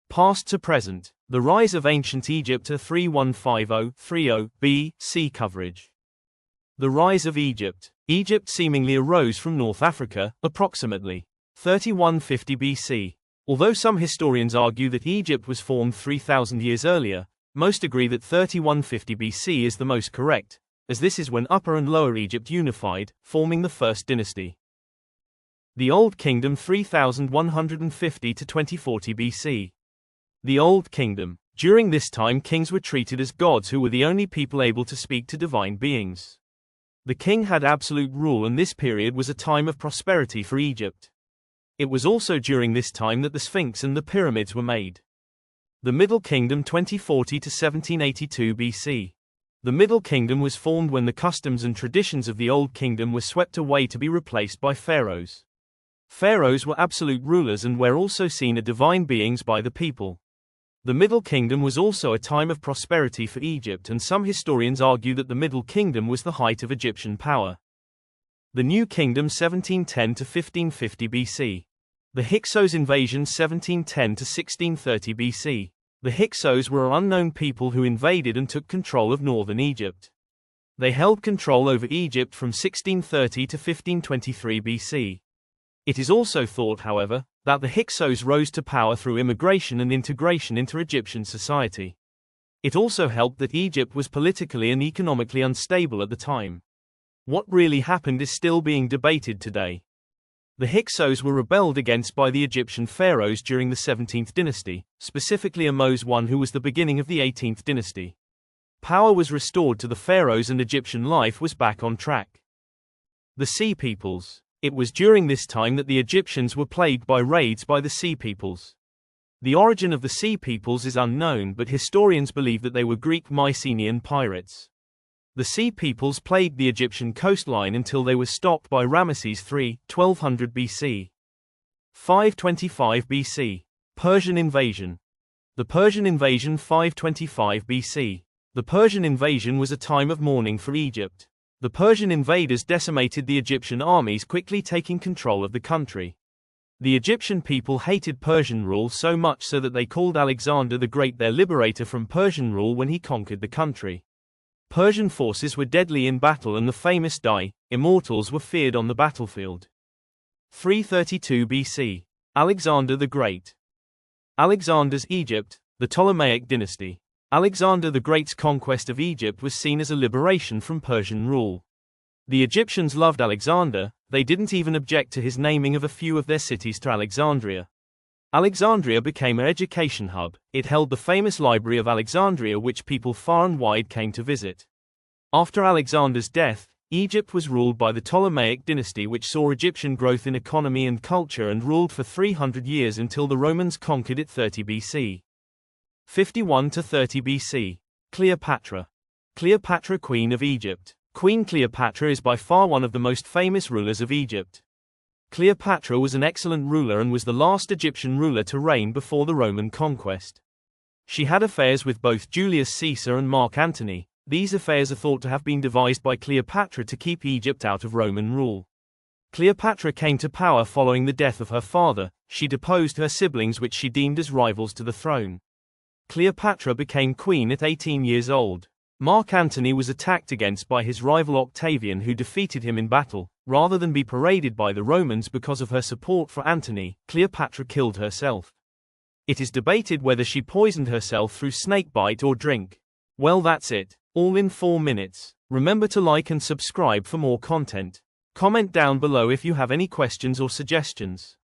Past to present. The rise of ancient Egypt. A 3150-30 B.C. coverage. The rise of Egypt. Egypt seemingly arose from North Africa, approximately 3150 BC. Although some historians argue that Egypt was formed 3,000 years earlier, most agree that 3150 BC is the most correct, as this is when Upper and Lower Egypt unified, forming the First Dynasty. The Old Kingdom 3150 to 2040 BC. The Old Kingdom. During this time kings were treated as gods who were the only people able to speak to divine beings. The king had absolute rule, and this period was a time of prosperity for Egypt. It was also during this time that the Sphinx and the pyramids were made. The Middle Kingdom 2040 to 1782 BC. The Middle Kingdom was formed when the customs and traditions of the Old Kingdom were swept away to be replaced by pharaohs. Pharaohs were absolute rulers and were also seen as divine beings by the people. The Middle Kingdom was also a time of prosperity for Egypt, and some historians argue that the Middle Kingdom was the height of Egyptian power. The New Kingdom 1710 to 1550 BC. The Hyksos invasion 1710 to 1630 BC. The Hyksos were an unknown people who invaded and took control of northern Egypt. They held control over Egypt from 1630 to 1523 BC. It is also thought, however, that the Hyksos rose to power through immigration and integration into Egyptian society. It also helped that Egypt was politically and economically unstable at the time. What really happened is still being debated today. The Hyksos were rebelled against by the Egyptian pharaohs during the 17th dynasty, specifically Ahmose I, who was the beginning of the 18th dynasty. Power was restored to the pharaohs and Egyptian life was back on track. The Sea Peoples. It was during this time that the Egyptians were plagued by raids by the Sea Peoples. The origin of the Sea Peoples is unknown, but historians believe that they were Greek Mycenaean pirates. The Sea Peoples plagued the Egyptian coastline until they were stopped by Ramesses III, 1200 BC. 525 BC. Persian invasion. The Persian invasion 525 BC. The Persian invasion was a time of mourning for Egypt. The Persian invaders decimated the Egyptian armies, quickly taking control of the country. The Egyptian people hated Persian rule so much so that they called Alexander the Great their liberator from Persian rule when he conquered the country. Persian forces were deadly in battle, and the famous immortals were feared on the battlefield. 332 BC. Alexander the Great. Alexander's Egypt, the Ptolemaic dynasty. Alexander the Great's conquest of Egypt was seen as a liberation from Persian rule. The Egyptians loved Alexander, they didn't even object to his naming of a few of their cities to Alexandria. Alexandria became an education hub. It held the famous Library of Alexandria, which people far and wide came to visit. After Alexander's death, Egypt was ruled by the Ptolemaic dynasty, which saw Egyptian growth in economy and culture and ruled for 300 years until the Romans conquered it 30 BC. 51 to 30 BC. Cleopatra. Cleopatra, Queen of Egypt. Queen Cleopatra is by far one of the most famous rulers of Egypt. Cleopatra was an excellent ruler and was the last Egyptian ruler to reign before the Roman conquest. She had affairs with both Julius Caesar and Mark Antony. These affairs are thought to have been devised by Cleopatra to keep Egypt out of Roman rule. Cleopatra came to power following the death of her father. She deposed her siblings, which she deemed as rivals to the throne. Cleopatra became queen at 18 years old. Mark Antony was attacked against by his rival Octavian, who defeated him in battle. Rather than be paraded by the Romans because of her support for Antony, Cleopatra killed herself. It is debated whether she poisoned herself through snakebite or drink. Well, that's it. All in 4 minutes. Remember to like and subscribe for more content. Comment down below if you have any questions or suggestions.